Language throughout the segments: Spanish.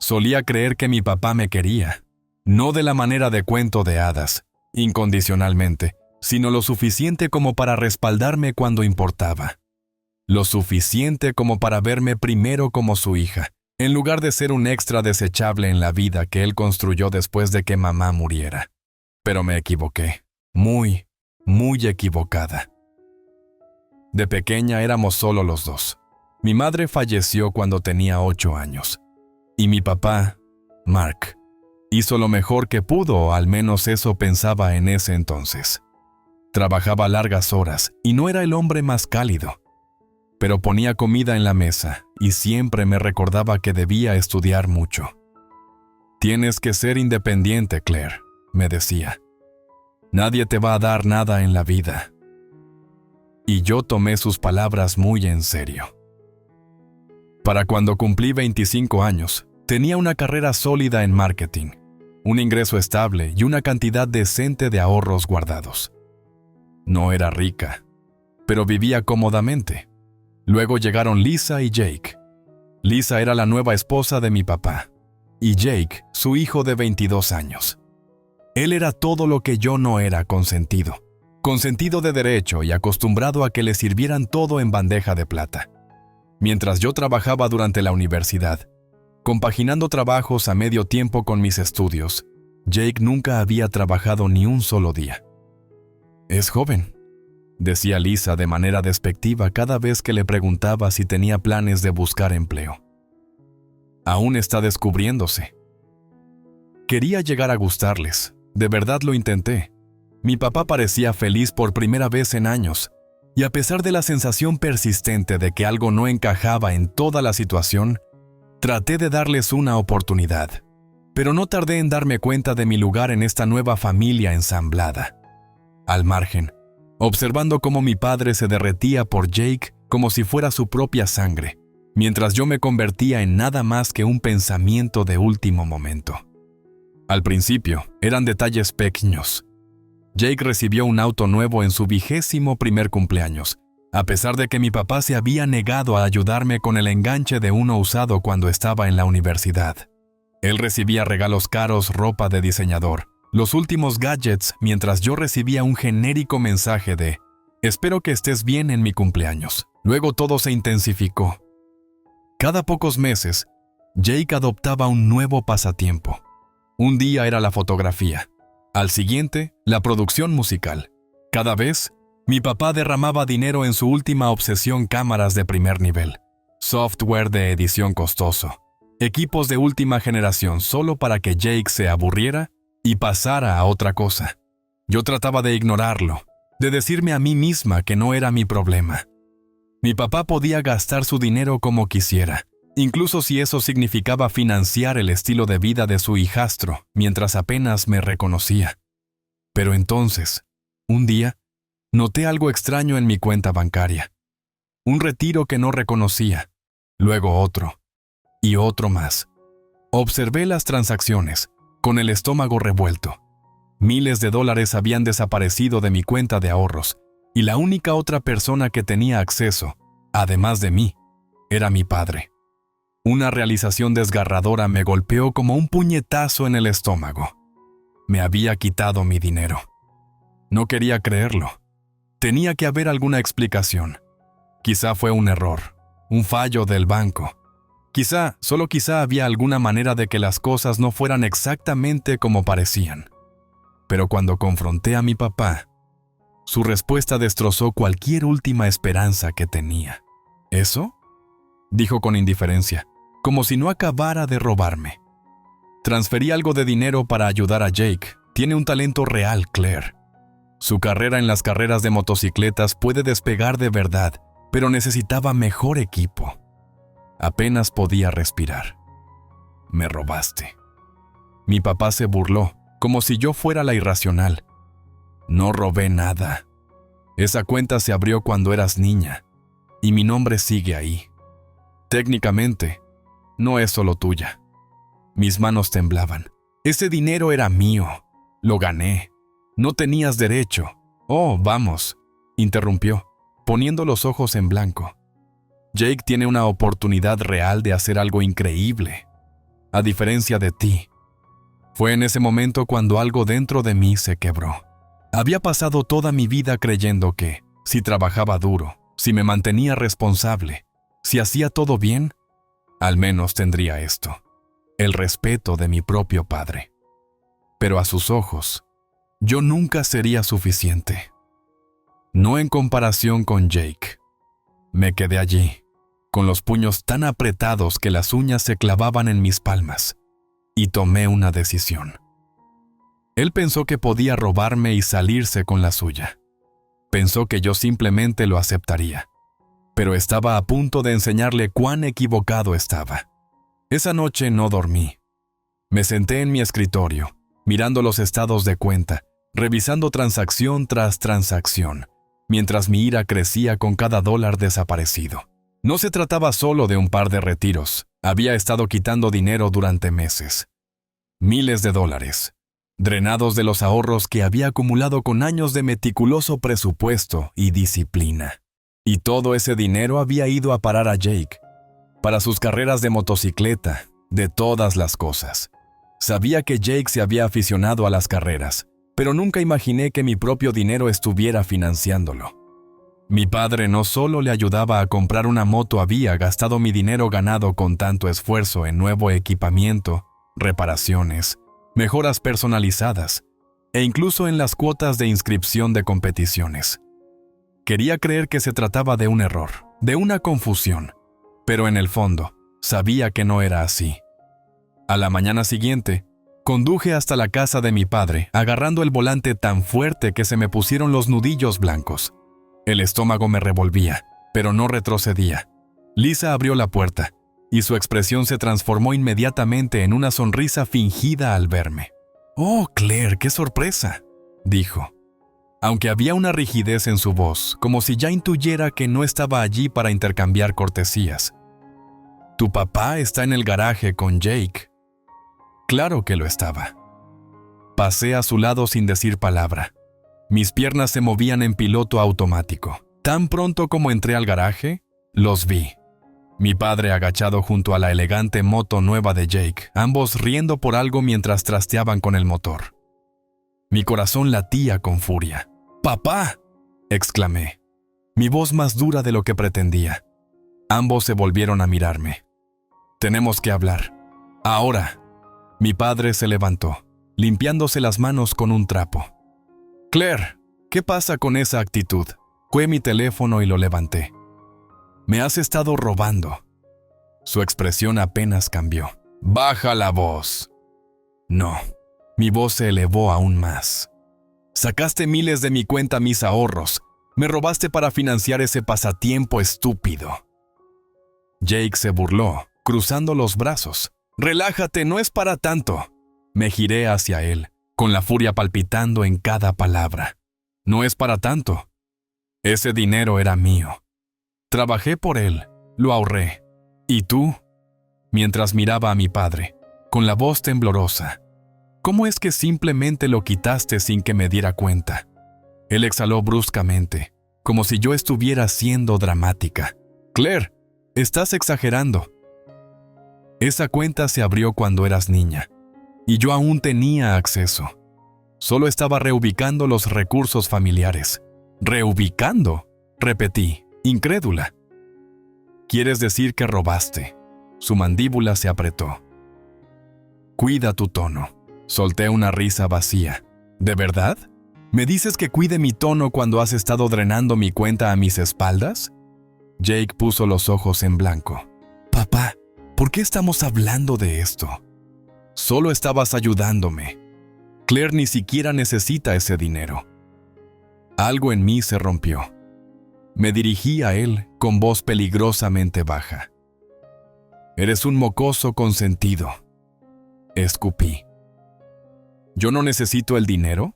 Solía creer que mi papá me quería, no de la manera de cuento de hadas, incondicionalmente, sino lo suficiente como para respaldarme cuando importaba. Lo suficiente como para verme primero como su hija, en lugar de ser un extra desechable en la vida que él construyó después de que mamá muriera. Pero me equivoqué, muy equivocada. De pequeña éramos solo los dos. Mi madre falleció cuando tenía 8 años. Y mi papá, Mark, hizo lo mejor que pudo, o al menos eso pensaba en ese entonces. Trabajaba largas horas y no era el hombre más cálido, pero ponía comida en la mesa y siempre me recordaba que debía estudiar mucho. «Tienes que ser independiente, Claire», me decía. «Nadie te va a dar nada en la vida». Y yo tomé sus palabras muy en serio. Para cuando cumplí 25 años, tenía una carrera sólida en marketing, un ingreso estable y una cantidad decente de ahorros guardados. No era rica, pero vivía cómodamente. Luego llegaron Lisa y Jake. Lisa era la nueva esposa de mi papá, y Jake, su hijo de 22 años. Él era todo lo que yo no era: consentido de derecho y acostumbrado a que le sirvieran todo en bandeja de plata. Mientras yo trabajaba durante la universidad, compaginando trabajos a medio tiempo con mis estudios, Jake nunca había trabajado ni un solo día. «Es joven», decía Lisa de manera despectiva cada vez que le preguntaba si tenía planes de buscar empleo. «Aún está descubriéndose». Quería llegar a gustarles, de verdad lo intenté. Mi papá parecía feliz por primera vez en años, y a pesar de la sensación persistente de que algo no encajaba en toda la situación, traté de darles una oportunidad, pero no tardé en darme cuenta de mi lugar en esta nueva familia ensamblada. Al margen, observando cómo mi padre se derretía por Jake como si fuera su propia sangre, mientras yo me convertía en nada más que un pensamiento de último momento. Al principio, eran detalles pequeños. Jake recibió un auto nuevo en su 21º cumpleaños, a pesar de que mi papá se había negado a ayudarme con el enganche de uno usado cuando estaba en la universidad. Él recibía regalos caros, ropa de diseñador, los últimos gadgets, mientras yo recibía un genérico mensaje de «Espero que estés bien en mi cumpleaños». Luego todo se intensificó. Cada pocos meses, Jake adoptaba un nuevo pasatiempo. Un día era la fotografía, al siguiente, la producción musical. Cada vez, mi papá derramaba dinero en su última obsesión: cámaras de primer nivel, software de edición costoso, equipos de última generación, solo para que Jake se aburriera y pasara a otra cosa. Yo trataba de ignorarlo, de decirme a mí misma que no era mi problema. Mi papá podía gastar su dinero como quisiera, incluso si eso significaba financiar el estilo de vida de su hijastro, mientras apenas me reconocía. Pero entonces, un día, noté algo extraño en mi cuenta bancaria. Un retiro que no reconocía, luego otro, y otro más. Observé las transacciones, con el estómago revuelto. Miles de dólares habían desaparecido de mi cuenta de ahorros, y la única otra persona que tenía acceso, además de mí, era mi padre. Una realización desgarradora me golpeó como un puñetazo en el estómago. Me había quitado mi dinero. No quería creerlo. Tenía que haber alguna explicación. Quizá fue un error, un fallo del banco. Quizá, solo quizá, había alguna manera de que las cosas no fueran exactamente como parecían. Pero cuando confronté a mi papá, su respuesta destrozó cualquier última esperanza que tenía. ¿Eso?, dijo con indiferencia, como si no acabara de robarme. Transferí algo de dinero para ayudar a Jake. Tiene un talento real, Claire. Su carrera en las carreras de motocicletas puede despegar de verdad, pero necesitaba mejor equipo. Apenas podía respirar. Me robaste. Mi papá se burló, como si yo fuera la irracional. No robé nada. Esa cuenta se abrió cuando eras niña, y mi nombre sigue ahí. Técnicamente, no es solo tuya. Mis manos temblaban. Ese dinero era mío. Lo gané. No tenías derecho. Oh, vamos, interrumpió, poniendo los ojos en blanco. Jake tiene una oportunidad real de hacer algo increíble. a diferencia de ti. Fue en ese momento cuando algo dentro de mí se quebró. Había pasado toda mi vida creyendo que, si trabajaba duro, si me mantenía responsable, si hacía todo bien, al menos tendría esto, el respeto de mi propio padre. Pero a sus ojos, yo nunca sería suficiente. No en comparación con Jake. Me quedé allí, con los puños tan apretados que las uñas se clavaban en mis palmas, y tomé una decisión. Él pensó que podía robarme y salirse con la suya. Pensó que yo simplemente lo aceptaría, pero estaba a punto de enseñarle cuán equivocado estaba. Esa noche no dormí. Me senté en mi escritorio, mirando los estados de cuenta, revisando transacción tras transacción, mientras mi ira crecía con cada dólar desaparecido. No se trataba solo de un par de retiros. Había estado quitando dinero durante meses. Miles de dólares, drenados de los ahorros que había acumulado con años de meticuloso presupuesto y disciplina. Y todo ese dinero había ido a parar a Jake, para sus carreras de motocicleta, de todas las cosas. Sabía que Jake se había aficionado a las carreras, pero nunca imaginé que mi propio dinero estuviera financiándolo. Mi padre no solo le ayudaba a comprar una moto, había gastado mi dinero ganado con tanto esfuerzo en nuevo equipamiento, reparaciones, mejoras personalizadas e incluso en las cuotas de inscripción de competiciones. Quería creer que se trataba de un error, de una confusión, pero en el fondo sabía que no era así. A la mañana siguiente, conduje hasta la casa de mi padre, agarrando el volante tan fuerte que se me pusieron los nudillos blancos. El estómago me revolvía, pero no retrocedía. Lisa abrió la puerta, y su expresión se transformó inmediatamente en una sonrisa fingida al verme. «Oh, Claire, qué sorpresa», dijo, aunque había una rigidez en su voz, como si ya intuyera que no estaba allí para intercambiar cortesías. «¿Tu papá está en el garaje con Jake?» Claro que lo estaba. Pasé a su lado sin decir palabra. Mis piernas se movían en piloto automático. Tan pronto como entré al garaje, los vi. Mi padre agachado junto a la elegante moto nueva de Jake, ambos riendo por algo mientras trasteaban con el motor. Mi corazón latía con furia. «¡Papá!», exclamé, mi voz más dura de lo que pretendía. Ambos se volvieron a mirarme. «Tenemos que hablar. Ahora». Mi padre se levantó, limpiándose las manos con un trapo. «Claire, ¿qué pasa con esa actitud?». Fue mi teléfono y lo levanté. «Me has estado robando». Su expresión apenas cambió. «Baja la voz». No, mi voz se elevó aún más. «Sacaste miles de mi cuenta mis ahorros. Me robaste para financiar ese pasatiempo estúpido». Jake se burló, cruzando los brazos. «Relájate, no es para tanto». Me giré hacia él, con la furia palpitando en cada palabra. «No es para tanto. Ese dinero era mío. Trabajé por él, lo ahorré. ¿Y tú?», mientras miraba a mi padre, con la voz temblorosa. «¿Cómo es que simplemente lo quitaste sin que me diera cuenta?». Él exhaló bruscamente, como si yo estuviera siendo dramática. «Claire, estás exagerando. Esa cuenta se abrió cuando eras niña, y yo aún tenía acceso. Solo estaba reubicando los recursos familiares». «¿Reubicando?», repetí, incrédula. «¿Quieres decir que robaste?». Su mandíbula se apretó. «Cuida tu tono». Solté una risa vacía. «¿De verdad? ¿Me dices que cuide mi tono cuando has estado drenando mi cuenta a mis espaldas?». Jake puso los ojos en blanco. «Papá, ¿por qué estamos hablando de esto? Solo estabas ayudándome. Claire ni siquiera necesita ese dinero». Algo en mí se rompió. Me dirigí a él con voz peligrosamente baja. «Eres un mocoso consentido», escupí. «¿Yo no necesito el dinero?».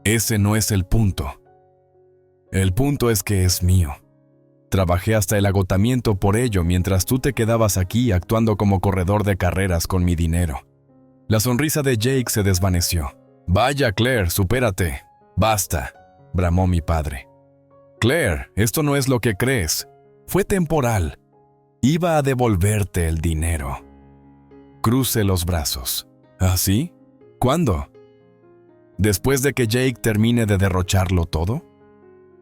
Ese no es el punto. El punto es que es mío. Trabajé hasta el agotamiento por ello mientras tú te quedabas aquí actuando como corredor de carreras con mi dinero. La sonrisa de Jake se desvaneció. «Vaya, Claire, supérate». «Basta», bramó mi padre. «Claire, esto no es lo que crees. Fue temporal. Iba a devolverte el dinero». Crucé los brazos. ¿Ah, sí? ¿Cuándo? ¿Después de que Jake termine de derrocharlo todo?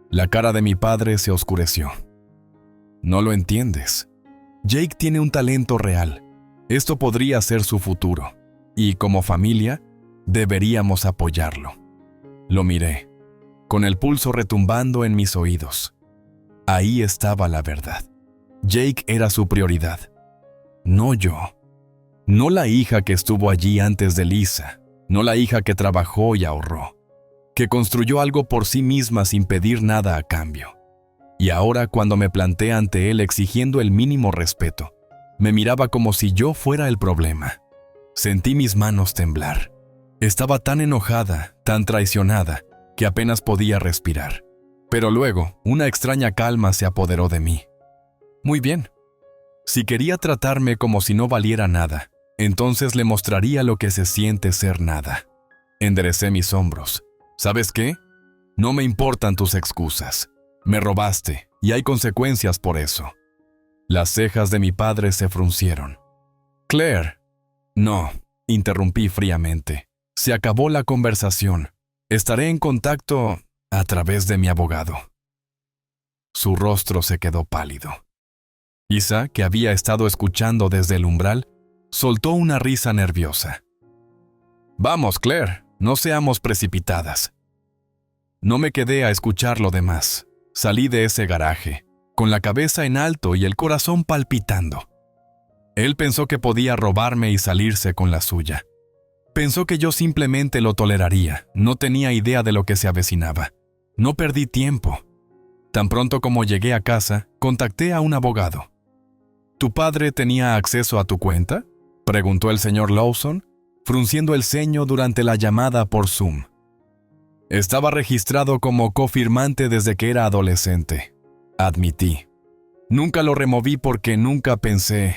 La cara de mi padre se oscureció. No lo entiendes. Jake tiene un talento real. Esto podría ser su futuro. Y como familia, deberíamos apoyarlo. Lo miré, con el pulso retumbando en mis oídos. Ahí estaba la verdad. Jake era su prioridad. No yo. No la hija que estuvo allí antes de Lisa. No la hija que trabajó y ahorró. Que construyó algo por sí misma sin pedir nada a cambio. Y ahora, cuando me planté ante él exigiendo el mínimo respeto, me miraba como si yo fuera el problema. Sentí mis manos temblar. Estaba tan enojada, tan traicionada, que apenas podía respirar. Pero luego, una extraña calma se apoderó de mí. Muy bien. Si quería tratarme como si no valiera nada, entonces le mostraría lo que se siente ser nada. Enderecé mis hombros. ¿Sabes qué? No me importan tus excusas. Me robaste, y hay consecuencias por eso. Las cejas de mi padre se fruncieron. Claire. No, interrumpí fríamente. Se acabó la conversación. Estaré en contacto a través de mi abogado. Su rostro se quedó pálido. Isa, que había estado escuchando desde el umbral, soltó una risa nerviosa. Vamos, Claire, no seamos precipitadas. No me quedé a escuchar lo demás. Salí de ese garaje, con la cabeza en alto y el corazón palpitando. Él pensó que podía robarme y salirse con la suya. Pensó que yo simplemente lo toleraría. No tenía idea de lo que se avecinaba. No perdí tiempo. Tan pronto como llegué a casa, contacté a un abogado. ¿Tu padre tenía acceso a tu cuenta?, preguntó el señor Lawson, frunciendo el ceño durante la llamada por Zoom. Estaba registrado como cofirmante desde que era adolescente, admití. Nunca lo removí porque nunca pensé.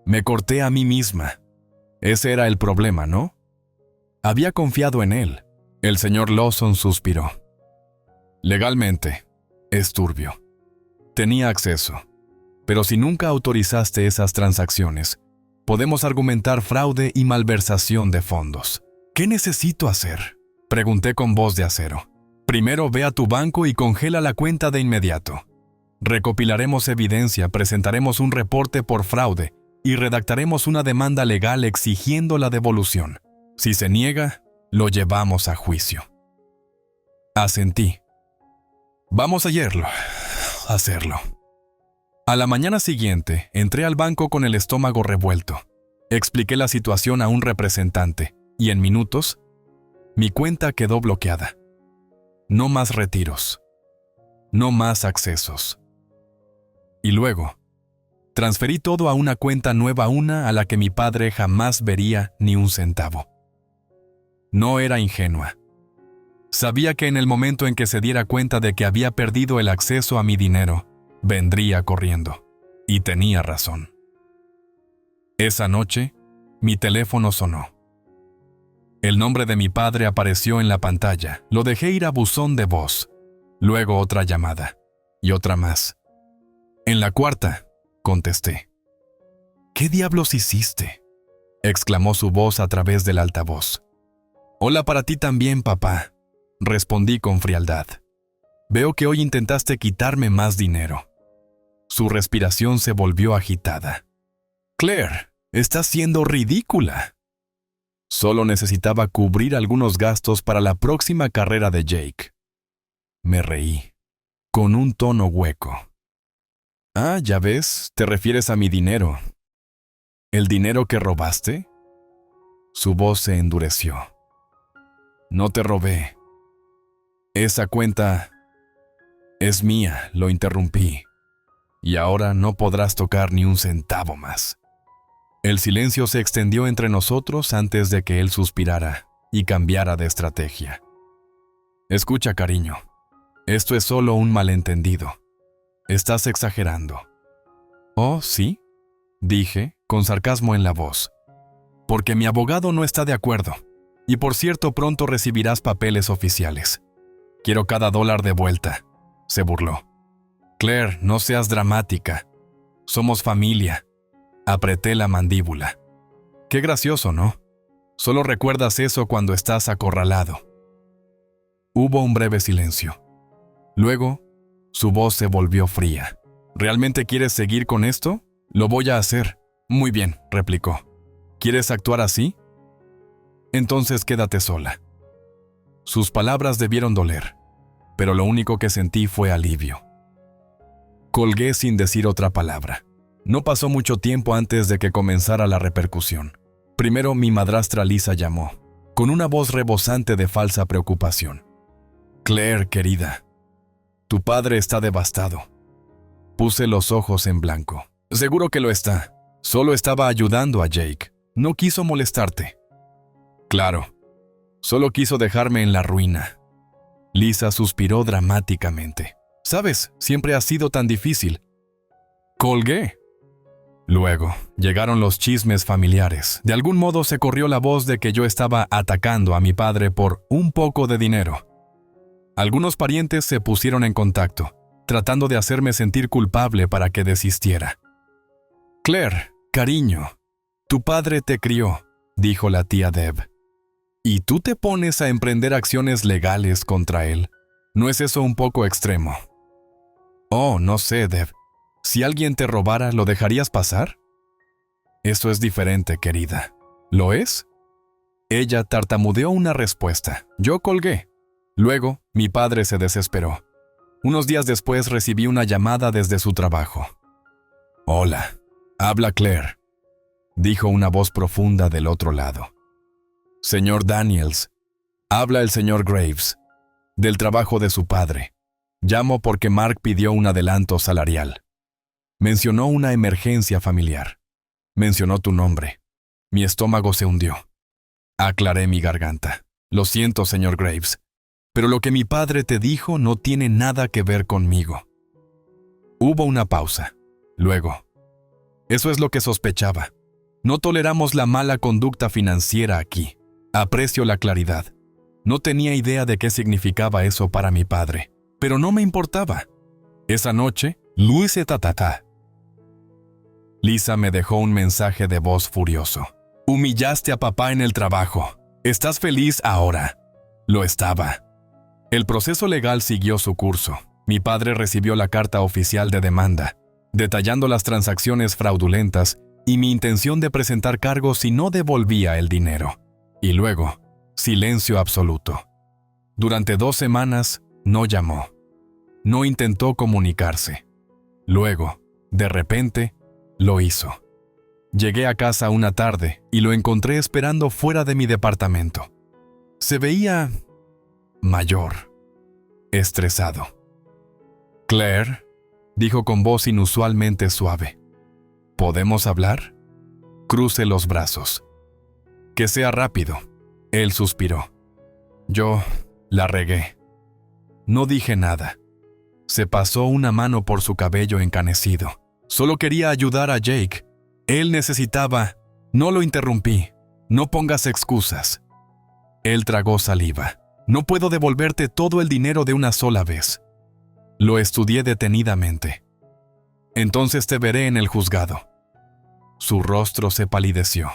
Me corté a mí misma. Ese era el problema, ¿no? Había confiado en él. El señor Lawson suspiró. Legalmente, es turbio. Tenía acceso. Pero si nunca autorizaste esas transacciones, podemos argumentar fraude y malversación de fondos. ¿Qué necesito hacer?, pregunté con voz de acero. Primero ve a tu banco y congela la cuenta de inmediato. Recopilaremos evidencia, presentaremos un reporte por fraude y redactaremos una demanda legal exigiendo la devolución. Si se niega, lo llevamos a juicio. Asentí. Vamos a hacerlo. A la mañana siguiente, entré al banco con el estómago revuelto. Expliqué la situación a un representante y en minutos, mi cuenta quedó bloqueada. No más retiros. No más accesos. Y luego, transferí todo a una cuenta nueva, una a la que mi padre jamás vería ni un centavo. No era ingenua. Sabía que en el momento en que se diera cuenta de que había perdido el acceso a mi dinero, vendría corriendo. Y tenía razón. Esa noche, mi teléfono sonó. El nombre de mi padre apareció en la pantalla. Lo dejé ir a buzón de voz. Luego otra llamada. Y otra más. En la cuarta, contesté. ¿Qué diablos hiciste?, exclamó su voz a través del altavoz. Hola para ti también, papá, respondí con frialdad. Veo que hoy intentaste quitarme más dinero. Su respiración se volvió agitada. Claire, estás siendo ridícula. Solo necesitaba cubrir algunos gastos para la próxima carrera de Jake. Me reí, con un tono hueco. Ah, ya ves, te refieres a mi dinero. ¿El dinero que robaste? Su voz se endureció. No te robé. Esa cuenta es mía, lo interrumpí. Y ahora no podrás tocar ni un centavo más. El silencio se extendió entre nosotros antes de que él suspirara y cambiara de estrategia. Escucha, cariño. Esto es solo un malentendido. Estás exagerando. ¿Oh, sí?, dije, con sarcasmo en la voz. Porque mi abogado no está de acuerdo. Y por cierto, pronto recibirás papeles oficiales. Quiero cada $1 de vuelta, se burló. Claire, no seas dramática. Somos familia. Apreté la mandíbula. Qué gracioso, ¿no? Solo recuerdas eso cuando estás acorralado. Hubo un breve silencio. Luego, su voz se volvió fría. ¿Realmente quieres seguir con esto? Lo voy a hacer. Muy bien, replicó. ¿Quieres actuar así? Entonces quédate sola. Sus palabras debieron doler, pero lo único que sentí fue alivio. Colgué sin decir otra palabra. No pasó mucho tiempo antes de que comenzara la repercusión. Primero mi madrastra Lisa llamó, con una voz rebosante de falsa preocupación. Claire, querida, tu padre está devastado. Puse los ojos en blanco. Seguro que lo está. Solo estaba ayudando a Jake. No quiso molestarte. Claro. Solo quiso dejarme en la ruina. Lisa suspiró dramáticamente. ¿Sabes? Siempre ha sido tan difícil. Colgué. Luego, llegaron los chismes familiares. De algún modo se corrió la voz de que yo estaba atacando a mi padre por un poco de dinero. Algunos parientes se pusieron en contacto, tratando de hacerme sentir culpable para que desistiera. Claire, cariño, tu padre te crió, dijo la tía Deb. ¿Y tú te pones a emprender acciones legales contra él? ¿No es eso un poco extremo? Oh, no sé, Deb. Si alguien te robara, ¿lo dejarías pasar? Eso es diferente, querida. ¿Lo es? Ella tartamudeó una respuesta. Yo colgué. Luego, mi padre se desesperó. Unos días después recibí una llamada desde su trabajo. Hola, habla Claire, dijo una voz profunda del otro lado. Señor Daniels, habla el señor Graves, del trabajo de su padre. Llamo porque Mark pidió un adelanto salarial. Mencionó una emergencia familiar. Mencionó tu nombre. Mi estómago se hundió. Aclaré mi garganta. Lo siento, señor Graves, pero lo que mi padre te dijo no tiene nada que ver conmigo. Hubo una pausa. Luego, eso es lo que sospechaba. No toleramos la mala conducta financiera aquí. Aprecio la claridad. No tenía idea de qué significaba eso para mi padre, pero no me importaba. Esa noche, Luis tatata. Lisa me dejó un mensaje de voz furioso. Humillaste a papá en el trabajo. ¿Estás feliz ahora? Lo estaba. El proceso legal siguió su curso. Mi padre recibió la carta oficial de demanda, detallando las transacciones fraudulentas y mi intención de presentar cargos si no devolvía el dinero. Y luego, silencio absoluto. Durante 2 semanas, no llamó. No intentó comunicarse. Luego, de repente, lo hizo. Llegué a casa una tarde y lo encontré esperando fuera de mi departamento. Se veía mayor, estresado. Claire, dijo con voz inusualmente suave. ¿Podemos hablar? Cruce los brazos. Que sea rápido. Él suspiró. Yo la regué. No dije nada. Se pasó una mano por su cabello encanecido. Solo quería ayudar a Jake. Él necesitaba... No lo interrumpí. No pongas excusas. Él tragó saliva. No puedo devolverte todo el dinero de una sola vez. Lo estudié detenidamente. Entonces te veré en el juzgado. Su rostro se palideció.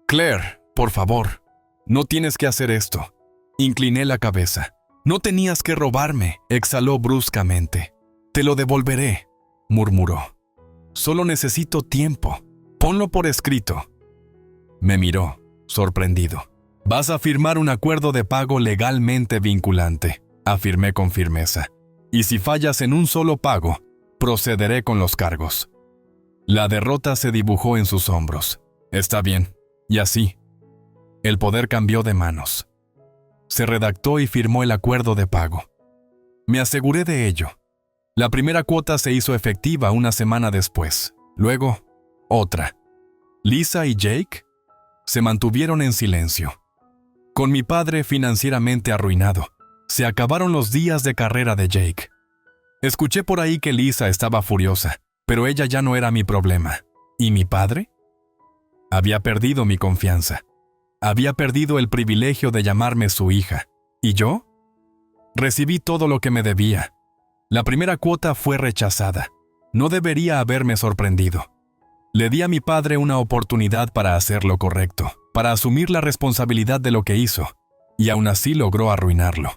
Claire, por favor, no tienes que hacer esto. Incliné la cabeza. No tenías que robarme, exhaló bruscamente. Te lo devolveré, murmuró. Solo necesito tiempo. Ponlo por escrito. Me miró, sorprendido. Vas a firmar un acuerdo de pago legalmente vinculante, afirmé con firmeza. Y si fallas en un solo pago, procederé con los cargos. La derrota se dibujó en sus hombros. Está bien. Y así, el poder cambió de manos. Se redactó y firmó el acuerdo de pago. Me aseguré de ello. La primera cuota se hizo efectiva una semana después. Luego, otra. Lisa y Jake se mantuvieron en silencio. Con mi padre financieramente arruinado, se acabaron los días de carrera de Jake. Escuché por ahí que Lisa estaba furiosa, pero ella ya no era mi problema. ¿Y mi padre? Había perdido mi confianza. Había perdido el privilegio de llamarme su hija. ¿Y yo? Recibí todo lo que me debía. La primera cuota fue rechazada. No debería haberme sorprendido. Le di a mi padre una oportunidad para hacer lo correcto, para asumir la responsabilidad de lo que hizo, y aún así logró arruinarlo.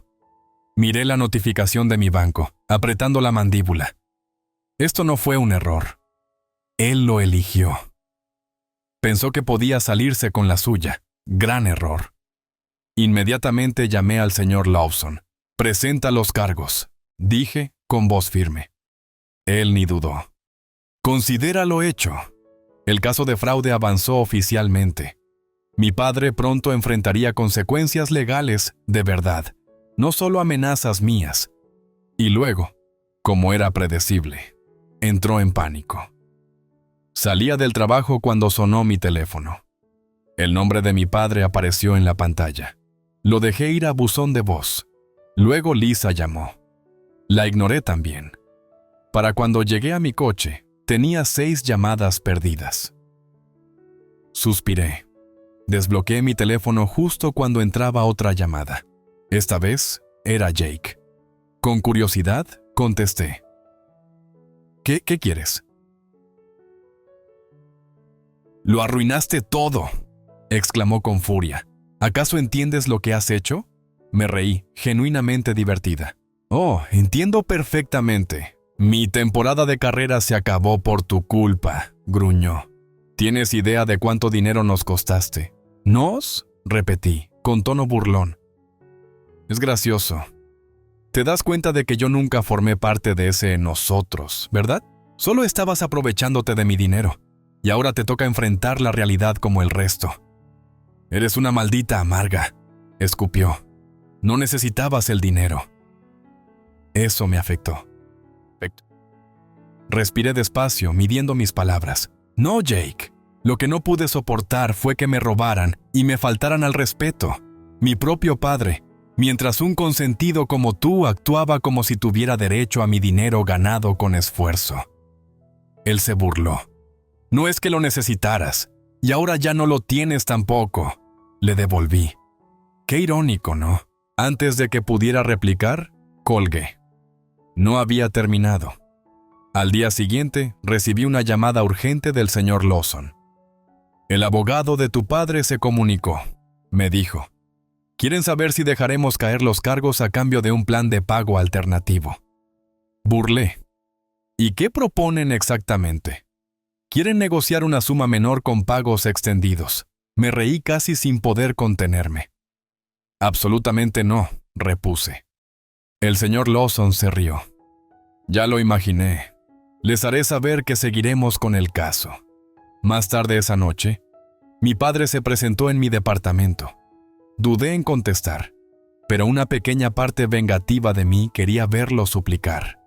Miré la notificación de mi banco, apretando la mandíbula. Esto no fue un error. Él lo eligió. Pensó que podía salirse con la suya. Gran error. Inmediatamente llamé al señor Lawson. «Presenta los cargos», dije con voz firme. Él ni dudó. «Considéralo hecho». El caso de fraude avanzó oficialmente. Mi padre pronto enfrentaría consecuencias legales de verdad, no solo amenazas mías. Y luego, como era predecible, entró en pánico. Salía del trabajo cuando sonó mi teléfono. El nombre de mi padre apareció en la pantalla. Lo dejé ir a buzón de voz. Luego Lisa llamó. La ignoré también. Para cuando llegué a mi coche, tenía 6 llamadas perdidas. Suspiré. Desbloqueé mi teléfono justo cuando entraba otra llamada. Esta vez era Jake. Con curiosidad, contesté. ¿Qué quieres? «Lo arruinaste todo», exclamó con furia. «¿Acaso entiendes lo que has hecho?» Me reí, genuinamente divertida. «Oh, entiendo perfectamente. Mi temporada de carrera se acabó por tu culpa», gruñó. «¿Tienes idea de cuánto dinero nos costaste?» «¿Nos?», repetí, con tono burlón. Es gracioso. Te das cuenta de que yo nunca formé parte de ese nosotros, ¿verdad? Solo estabas aprovechándote de mi dinero, y ahora te toca enfrentar la realidad como el resto. Eres una maldita amarga, escupió. No necesitabas el dinero. Eso me afectó. Respiré despacio, midiendo mis palabras. No, Jake. Lo que no pude soportar fue que me robaran y me faltaran al respeto. Mi propio padre, mientras un consentido como tú actuaba como si tuviera derecho a mi dinero ganado con esfuerzo. Él se burló. No es que lo necesitaras, y ahora ya no lo tienes tampoco. Le devolví. Qué irónico, ¿no? Antes de que pudiera replicar, colgué. No había terminado. Al día siguiente, recibí una llamada urgente del señor Lawson. «El abogado de tu padre se comunicó», me dijo. «Quieren saber si dejaremos caer los cargos a cambio de un plan de pago alternativo». Burlé. «¿Y qué proponen exactamente?» «Quieren negociar una suma menor con pagos extendidos». Me reí casi sin poder contenerme. «Absolutamente no», repuse. El señor Lawson se rió. «Ya lo imaginé. Les haré saber que seguiremos con el caso». Más tarde esa noche, mi padre se presentó en mi departamento. Dudé en contestar, pero una pequeña parte vengativa de mí quería verlo suplicar.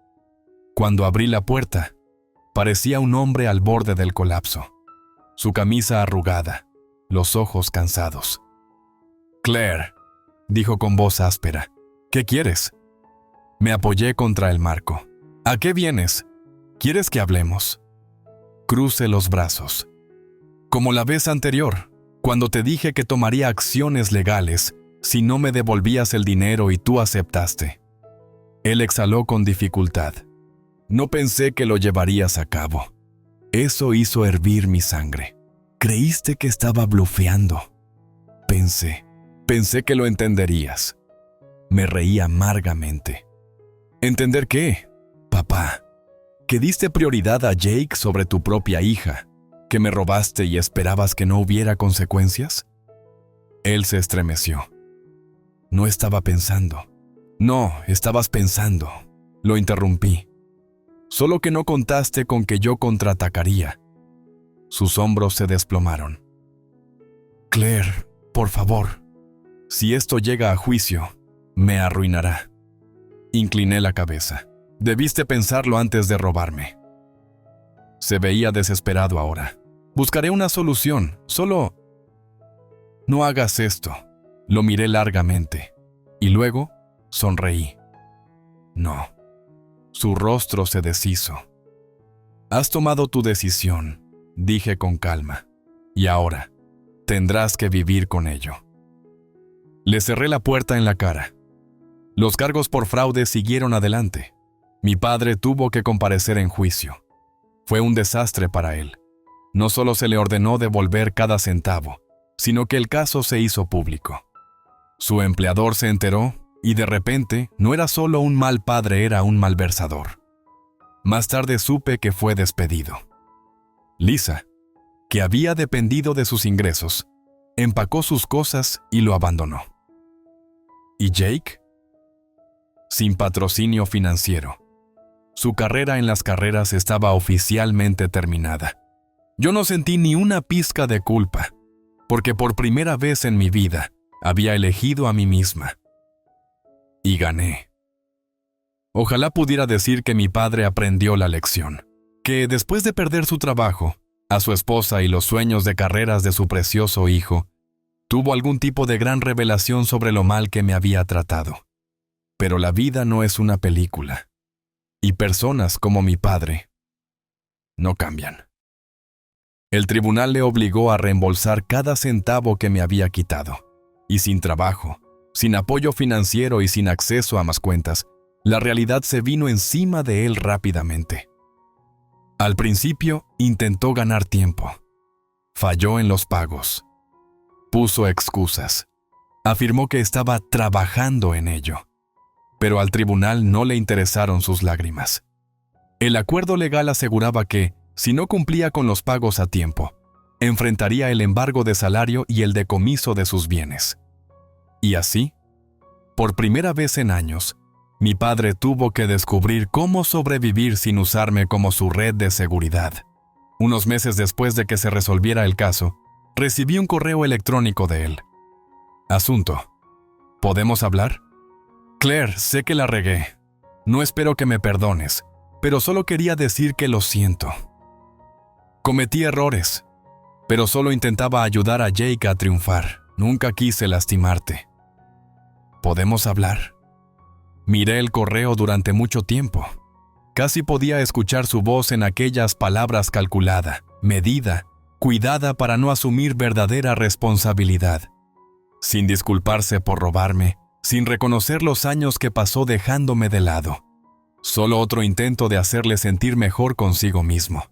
Cuando abrí la puerta, parecía un hombre al borde del colapso. Su camisa arrugada, los ojos cansados. «Claire», dijo con voz áspera, «¿qué quieres?» Me apoyé contra el marco. «¿A qué vienes? ¿Quieres que hablemos?» Crucé los brazos. «Como la vez anterior, cuando te dije que tomaría acciones legales si no me devolvías el dinero y tú aceptaste». Él exhaló con dificultad. «No pensé que lo llevarías a cabo. Eso hizo hervir mi sangre. Creíste que estaba blufeando. Pensé que lo entenderías». Me reí amargamente. «¿Entender qué, papá? ¿Que diste prioridad a Jake sobre tu propia hija? ¿Que me robaste y esperabas que no hubiera consecuencias?» Él se estremeció. «No estaba pensando». «No, estabas pensando», lo interrumpí. «Solo que no contaste con que yo contraatacaría». Sus hombros se desplomaron. «Claire, por favor. Si esto llega a juicio, me arruinará». Incliné la cabeza. «Debiste pensarlo antes de robarme». Se veía desesperado ahora. «Buscaré una solución, solo...» «No hagas esto». Lo miré largamente. Y luego sonreí. «No». Su rostro se deshizo. «Has tomado tu decisión», dije con calma. «Y ahora, tendrás que vivir con ello». Le cerré la puerta en la cara. Los cargos por fraude siguieron adelante. Mi padre tuvo que comparecer en juicio. Fue un desastre para él. No solo se le ordenó devolver cada centavo, sino que el caso se hizo público. Su empleador se enteró y de repente no era solo un mal padre, era un malversador. Más tarde supe que fue despedido. Lisa, que había dependido de sus ingresos, empacó sus cosas y lo abandonó. ¿Y Jake? Sin patrocinio financiero. Su carrera en las carreras estaba oficialmente terminada. Yo no sentí ni una pizca de culpa, porque por primera vez en mi vida había elegido a mí misma. Y gané. Ojalá pudiera decir que mi padre aprendió la lección, que después de perder su trabajo, a su esposa y los sueños de carreras de su precioso hijo, tuvo algún tipo de gran revelación sobre lo mal que me había tratado. Pero la vida no es una película, y personas como mi padre no cambian. El tribunal le obligó a reembolsar cada centavo que me había quitado, y sin trabajo, sin apoyo financiero y sin acceso a más cuentas, la realidad se vino encima de él rápidamente. Al principio intentó ganar tiempo. Falló en los pagos. Puso excusas. Afirmó que estaba trabajando en ello. Pero al tribunal no le interesaron sus lágrimas. El acuerdo legal aseguraba que, si no cumplía con los pagos a tiempo, enfrentaría el embargo de salario y el decomiso de sus bienes. Y así, por primera vez en años, mi padre tuvo que descubrir cómo sobrevivir sin usarme como su red de seguridad. Unos meses después de que se resolviera el caso, recibí un correo electrónico de él. Asunto: ¿podemos hablar? Claire, sé que la regué. No espero que me perdones, pero solo quería decir que lo siento. Cometí errores, pero solo intentaba ayudar a Jake a triunfar. Nunca quise lastimarte. ¿Podemos hablar? Miré el correo durante mucho tiempo. Casi podía escuchar su voz en aquellas palabras calculada, medida, cuidada para no asumir verdadera responsabilidad. Sin disculparse por robarme, sin reconocer los años que pasó dejándome de lado. Solo otro intento de hacerle sentir mejor consigo mismo.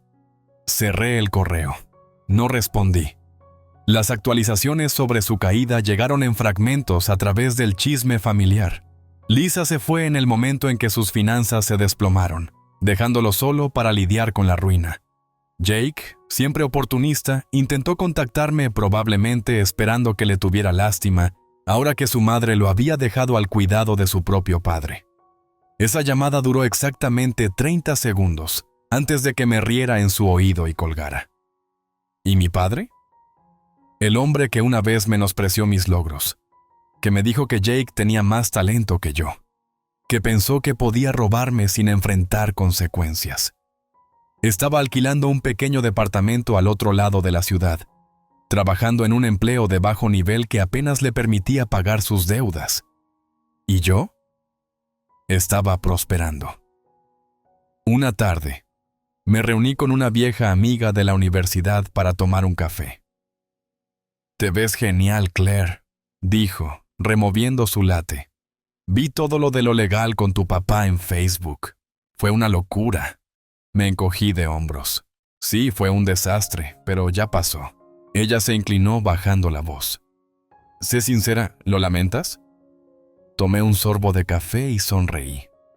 Cerré el correo. No respondí. Las actualizaciones sobre su caída llegaron en fragmentos a través del chisme familiar. Lisa se fue en el momento en que sus finanzas se desplomaron, dejándolo solo para lidiar con la ruina. Jake, siempre oportunista, intentó contactarme probablemente esperando que le tuviera lástima, ahora que su madre lo había dejado al cuidado de su propio padre. Esa llamada duró exactamente 30 segundos, antes de que me riera en su oído y colgara. ¿Y mi padre? El hombre que una vez menospreció mis logros, que me dijo que Jake tenía más talento que yo, que pensó que podía robarme sin enfrentar consecuencias. Estaba alquilando un pequeño departamento al otro lado de la ciudad, trabajando en un empleo de bajo nivel que apenas le permitía pagar sus deudas. ¿Y yo? Estaba prosperando. Una tarde, me reuní con una vieja amiga de la universidad para tomar un café. «Te ves genial, Claire», dijo, removiendo su latte. «Vi todo lo de lo legal con tu papá en Facebook. Fue una locura». Me encogí de hombros. Sí, fue un desastre, pero ya pasó. Ella se inclinó bajando la voz. «Sé sincera, ¿lo lamentas?» Tomé un sorbo de café y sonreí.